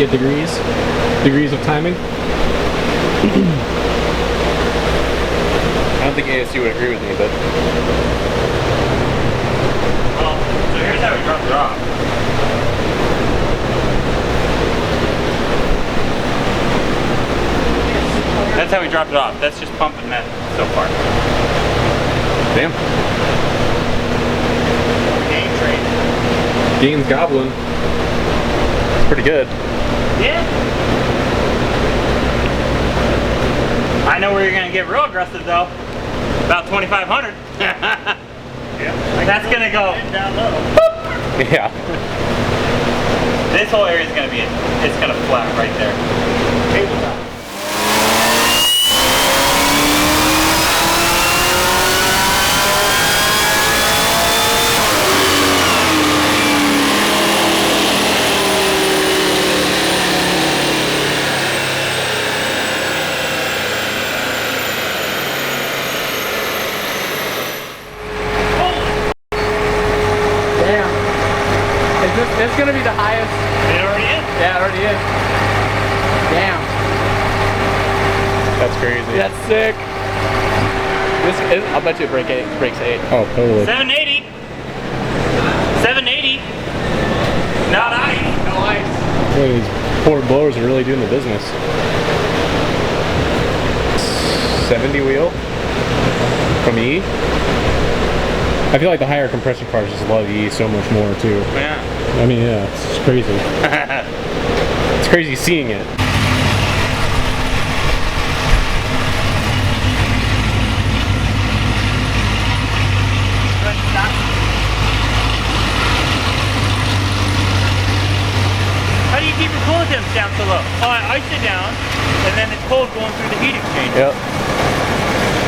get degrees of timing. I don't think ASU would agree with me, but... Well, so here's how we dropped it off. That's how we dropped it off. That's just pumping that so far. Damn. Game train. Gaines gobbling. It's pretty good. Yeah. I know where you're gonna get real aggressive though. About 2,500. Yeah. That's gonna go down low. Yeah. This whole area is gonna be it's gonna flat right there. Tabletop. It's gonna be the highest. It already is? Yeah, it already is. Damn. That's crazy. That's sick. I'll bet you it breaks 8. Oh, totally. 780. 780. Not ice. No ice. Boy, these port blowers are really doing the business. 70 wheel from E. I feel like the higher compression cars just love E so much more too. Yeah. I mean, yeah, it's crazy. It's crazy seeing it. How do you keep your coolant temps down so low? Oh, I ice it down, and then it's cold going through the heat exchanger. Yep.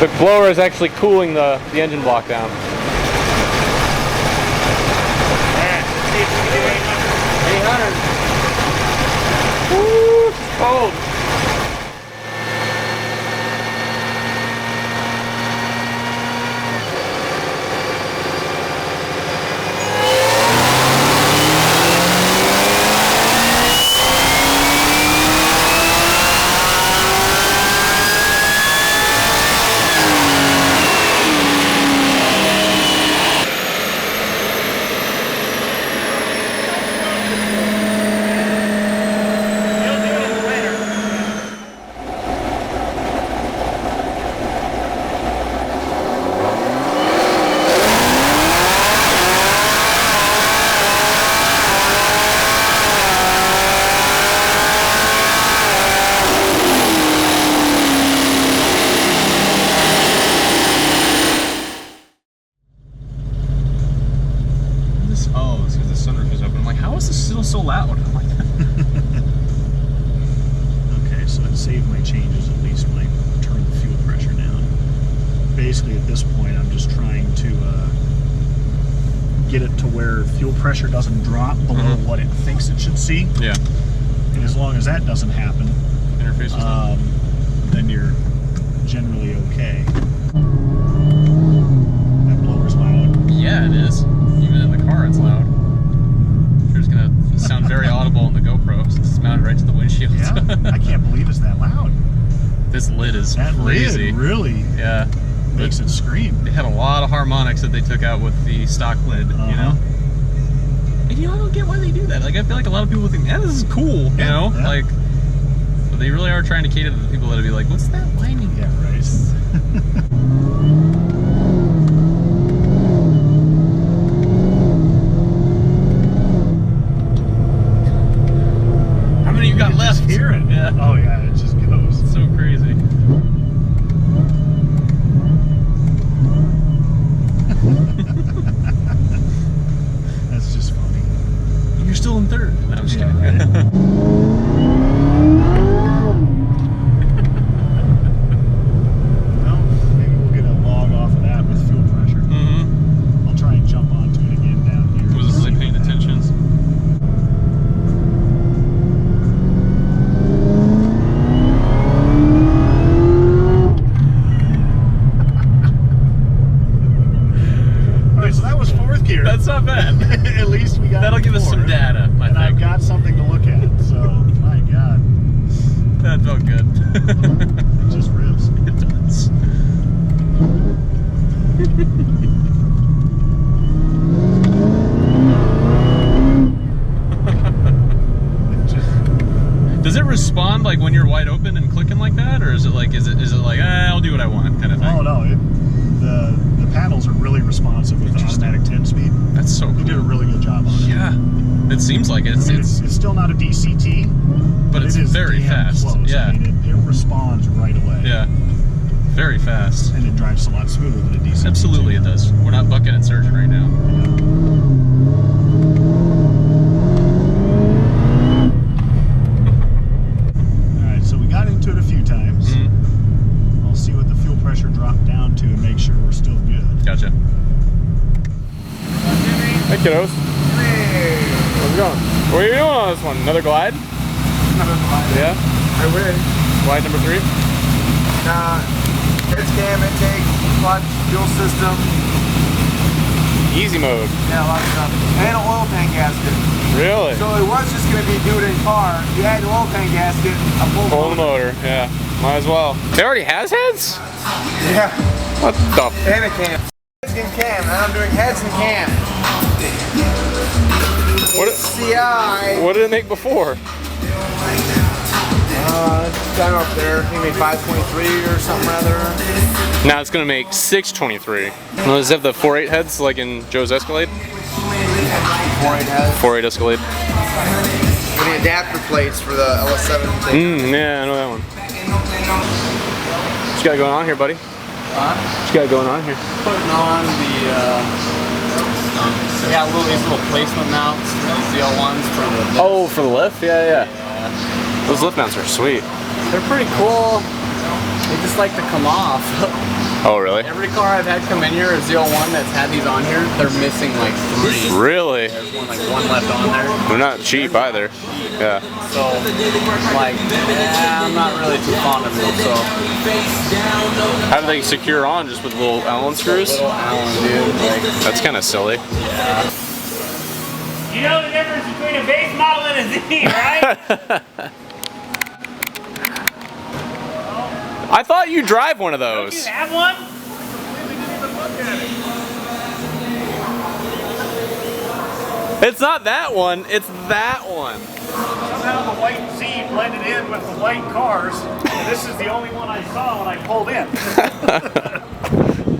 The blower is actually cooling the engine block down. 800. Woo, it's cold. So loud. I'm like, okay, so it saved my changes at least when I turned the fuel pressure down. Basically, at this point, I'm just trying to get it to where fuel pressure doesn't drop below what it thinks it should see. Yeah. And as long as that doesn't happen, interface then you're generally okay. That blower's loud. Yeah, it is. Even in the car, it's loud. It's gonna sound very audible in the GoPro since it's mounted right to the windshield. Yeah, I can't believe it's that loud. This lid is that crazy. Lid really makes it scream. They had a lot of harmonics that they took out with the stock lid, you know? And I don't get why they do that. Like, I feel like a lot of people think, yeah, this is cool, you know? Yeah. Like, but they really are trying to cater to the people that would be like, what's that whining? Yeah, right. You got left. Just hear it. Yeah. Oh yeah, it just goes. It's so crazy. That's just funny. And you're still in third. No, I'm just kidding. Right. Well, maybe wide open and clicking like that, or is it like I'll do what I want kind of thing? Oh no, the paddles are really responsive with the automatic 10 speed. That's so cool. They did a really good job on it. Yeah, it seems like it. It's still not a DCT, but it's very fast. Close. Yeah, I mean, it responds right away. Yeah, very fast. And it drives a lot smoother than a DCT. Absolutely, it does. We're not bucking at surgeon right now. All right, so we got into it a few times. Mm-hmm. I'll see what the fuel pressure dropped down to and make sure we're still good. Gotcha. Hey, kiddos. Hey. How's it going? What are you doing on this one? Another glide? Another glide. Yeah? I wish. Glide number 3? Heads cam, intake, clutch, fuel system. Easy mode. Yeah, a lot of stuff. And an oil tank gasket. Really? So it was just going to be do it in car. You add the oil tank gasket, I pulled Pull the motor, yeah. Might as well. It already has heads? Yeah. What the? And a cam. Heads and cam. And I'm doing heads and cam. CI. What did it make before? Down up there. I think maybe 523 or something rather. Now it's gonna make 623. Well, does it have the 4.8 heads like in Joe's Escalade? 4.8 heads. 4.8 Escalade. And the adapter plates for the LS7. Yeah, I know that one. What you got going on here, buddy? Huh? What you got going on here? Putting on these little placement mounts, the ZL1s for the... Oh, for the lift? Yeah. Those lift mounts are sweet. They're pretty cool. They just like to come off. Oh, really? Every car I've had come in here, a ZL1 that's had these on here, they're missing like 3. Really? There's one left on there. They're not cheap either. Yeah. So, like, I'm not really too fond of them, so... How do they secure on? Just with little Allen screws? Little Allen, dude. Like, That's kind of silly. yeah. You know the difference between a base model and a Z, right? I thought you drive one of Don't those. you have one? It's not that one, it's that one. Somehow the white Z blended in with the white cars, and this is the only one I saw when I pulled in.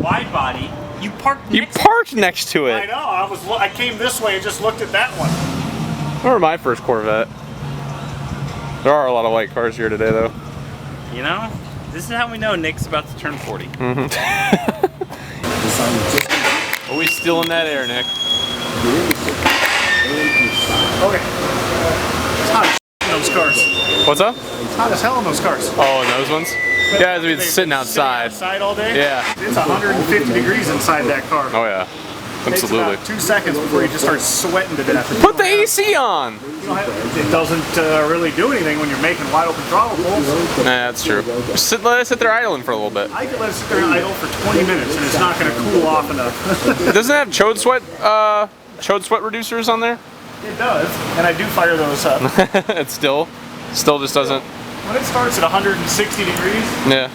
Wide body. You parked You next parked next to I it. know, I came this way and just looked at that one. Remember my first Corvette. There are a lot of white cars here today, though. You know, this is how we know Nick's about to turn 40. Always still in that air, Nick. Okay. It's hot as in those cars. What's up? It's hot as hell in those cars. Oh, and those ones? Yeah, it's sitting outside. Outside all day? Yeah. It's 150 degrees inside that car. Oh, yeah. Takes Absolutely. about 2 seconds before you just start sweating to death. Put the AC on! It doesn't really do anything when you're making wide open throttle pulls. Nah, that's true. Just let it sit there idling for a little bit. I could let it sit there and idle for 20 minutes and it's not going to cool off enough. Doesn't it have chode sweat reducers on there? It does, and I do fire those up. It still just doesn't. When it starts at 160 degrees, Yeah.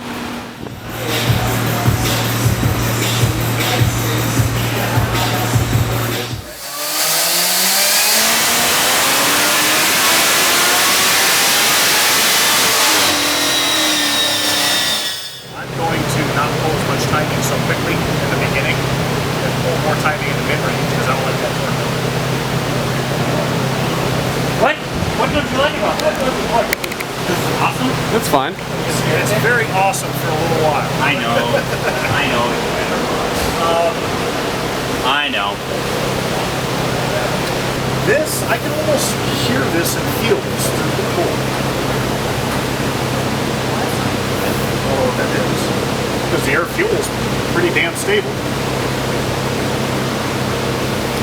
I'm going to not pull as much timing so quickly in the beginning and pull more timing in the mid-range because I don't like that work. What? What don't you like about that? This is awesome. That's fine. It's very awesome for a little while. I know. I know. I know. This, I can almost hear this and feel this through the pull. I don't know what that is. Because the air fuel is pretty damn stable.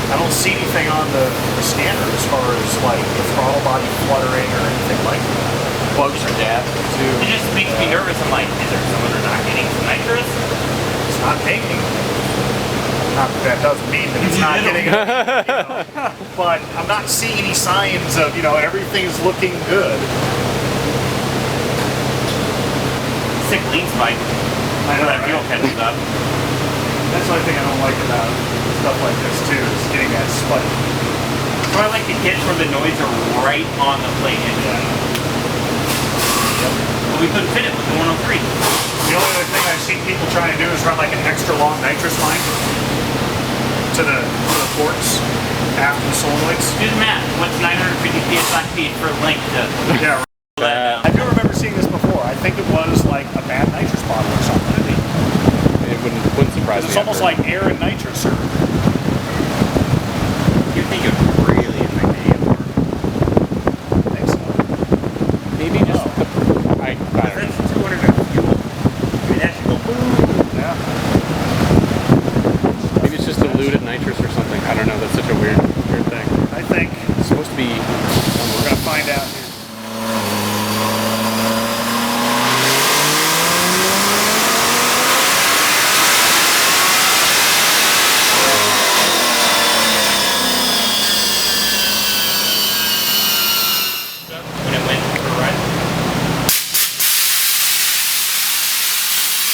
I don't see anything on the scanner as far as like the throttle body fluttering or anything like that. Bugs are dead, too. It just makes me nervous. I'm like, is there someone who's not getting some nitrous? It's not taking. Not that that doesn't mean that it's not getting. But I'm not seeing any signs of, everything's looking good. Sick lean spike. I know that fuel catches up. That's the only thing I don't like about stuff like this too, is getting that spike. So I like to get where the noise are right on the plate. But we couldn't fit it with the 103. The only other thing I've seen people try to do is run like an extra long nitrous line to the ports after the solenoids. Do the math. What's 950 psi for length to Yeah. that down? I do remember seeing this before. I think it was like a bad nitrous bottle or something. I think It wouldn't surprise me. it's almost like air and nitrous. Or You think it would really affect the AMR? I think so. maybe just. I don't know. That's 200 of fuel. I mean, that should go boom. Yeah. Maybe it's just diluted nitrous or something. I don't know. That's such a weird thing. I think It's supposed to be. we're gonna find out here. When it went for a ride.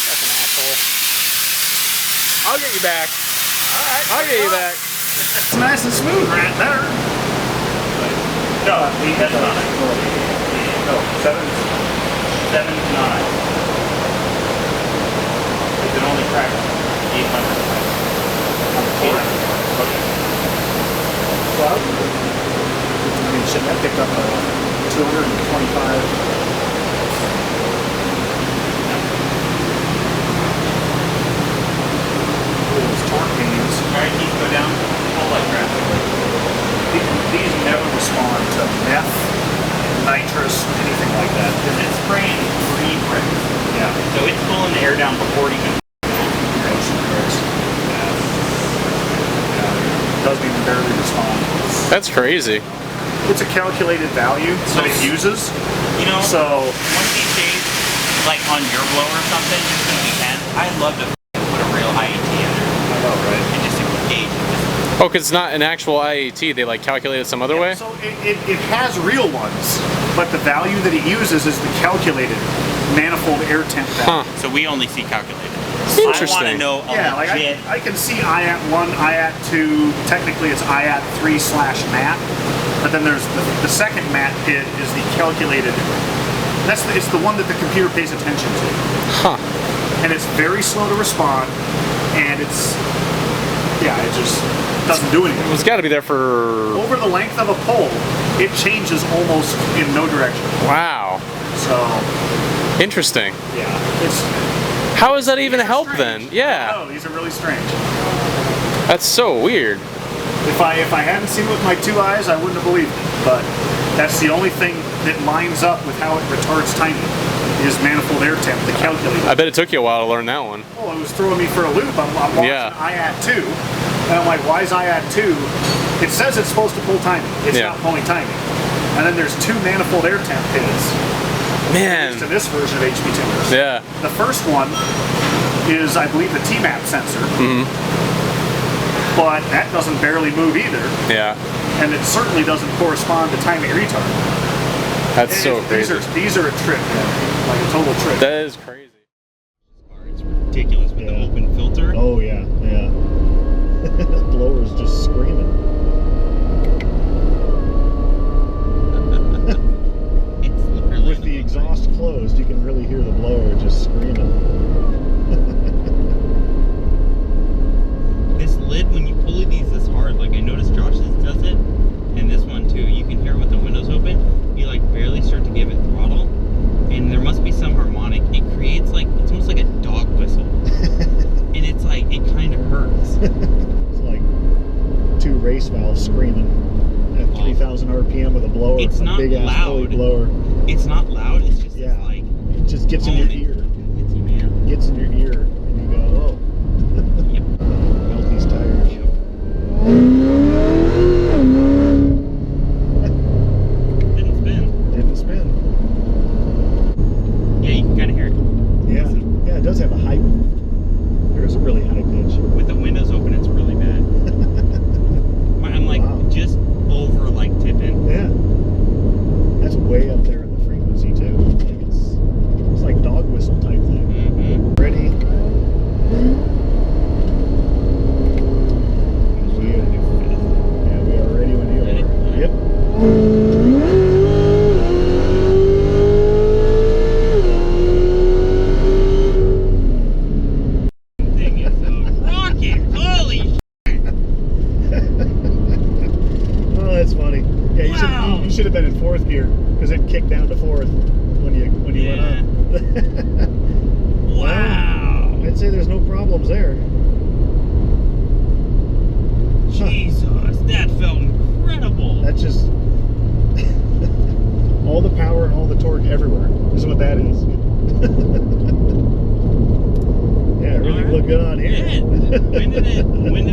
That's an asshole. I'll get you back. All right. I'll get you back. It's nice and smooth right there. No, that's not it. No, 7. 7 is not it. Because it only cracks 800. Okay. Well, I mean, shit, that picked up a 225. Those torque gains. Alright, these go down. All like crap. These never respond to meth, nitrous, anything like that. Because it's spraying 3 bricks. Yeah. So it's pulling the air down before it even. Gross. Doesn't even barely respond. That's crazy. It's a calculated value that it uses. You know, So one of these days, like on your blower or something, just because we can, I'd love to put a real IET in there. I know, right? And just gauge it. Oh, because it's not an actual IAT. They like calculate it some other way. So it has real ones, but the value that it uses is the calculated manifold air temp value. Huh. So we only see calculated. Interesting. I want to know a Yeah, like legit. I can see IAT 1, IAT 2, technically it's IAT 3/MAT, but then there's the second MAT bit is the calculated, it's the one that the computer pays attention to. Huh. And it's very slow to respond, and it just doesn't do anything. It's got to be there for. Over the length of a pole, it changes almost in no direction. Wow. So, Interesting. yeah, it's... How does that even help strange. then? Yeah. Oh, these are really strange. That's so weird. If I hadn't seen it with my 2 eyes, I wouldn't have believed it. But that's the only thing that lines up with how it retards timing is manifold air temp, the calculator. I bet it took you a while to learn that one. Oh, it was throwing me for a loop. I'm watching Yeah. IAT 2, and I'm like, why is IAT 2? It says it's supposed to pull timing. It's Yeah. not pulling timing. And then there's 2 manifold air temp pins Man. to this version of HP tuners. Yeah. The first one is, I believe, the TMAP sensor. Mm-hmm. But that doesn't barely move either, Yeah. and it certainly doesn't correspond to timing retard. That's so crazy. These are a trip, man. Like a total trip. That is crazy. It's ridiculous with the open filter. Oh yeah, yeah. The blower's just screaming. It's literally With the exhaust closed, you can really hear the blower just screaming. This lid, when you pull these this hard, like I noticed Josh's does it, and this one too, you can hear with the windows open, you like barely start to give it throttle, and there must be some harmonic. It creates like, it's almost like a dog whistle. And it's like, it kind of hurts. It's like 2 race valves screaming at 3,000 RPM with a blower. It's a not big ass loud. blower. It's not loud, it's just Yeah. like, It just gets in your moaning. ear. It's, man. Gets in your ear, and you go, oh. Yep. Melt these tires. Didn't spin. Didn't spin. Yeah, you can kind of hear it. Yeah. Yeah, it does have a high. There's a really high pitch. With the windows open, it's really bad. I'm like, Wow. just over like tipping. Yeah. That's way up there in the frequency too. Like it's like dog whistle type thing. Mm-hmm. Ready? Yeah, we are ready when you are. Ready? Yep. I'd say there's no problems there. Jesus, that felt incredible. That's just all the power and all the torque everywhere. This is what that is. Yeah, everything looked good on here. Yeah. When did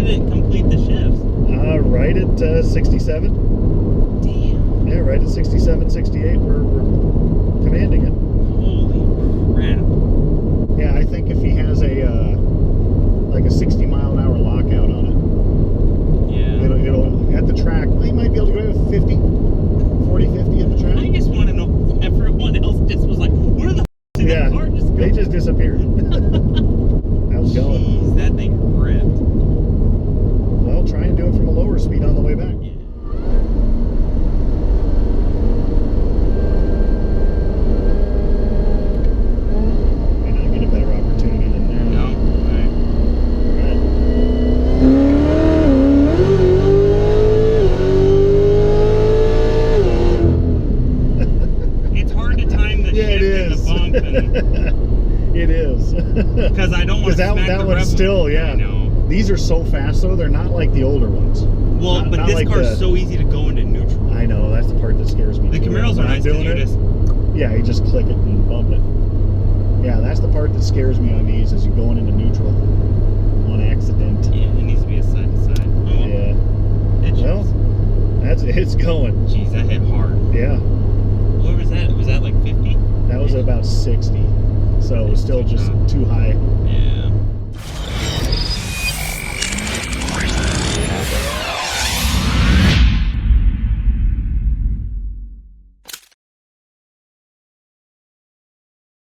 it complete the shifts? Right at 67. Damn. Yeah, right at 67, 68. We're commanding it. Holy crap. Yeah, I think if he has a like a 60 mile an hour lockout on it, Yeah. it'll at the track, well, he might be able to go to 50, 40, 50 at the track. I just want to know if everyone else just was like, where the f did that car just go? They just disappeared. How's it going? Jeez, that thing ripped. Well, try and do it from a lower speed on the way back. Yeah. May not get a better opportunity than there. No. Alright. It's hard to time the shift and the bump and It is. because I don't want to smack that the one's rev. still, yeah. I know. These are so fast though, they're not like the older ones. Well, Not but this like car's so easy to go into neutral. I know, that's the part that scares me. The too. Camaros When are I'm nice because doing you it, just yeah, you just click it and bump it. Yeah, that's the part that scares me on these, is you going into neutral on accident. yeah, it needs to be a side to side. Oh, Yeah. it Well, it's going. Jeez, that hit hard. Yeah. What was that? Was that like 50? That was about 60. So it was still just too high. Yeah.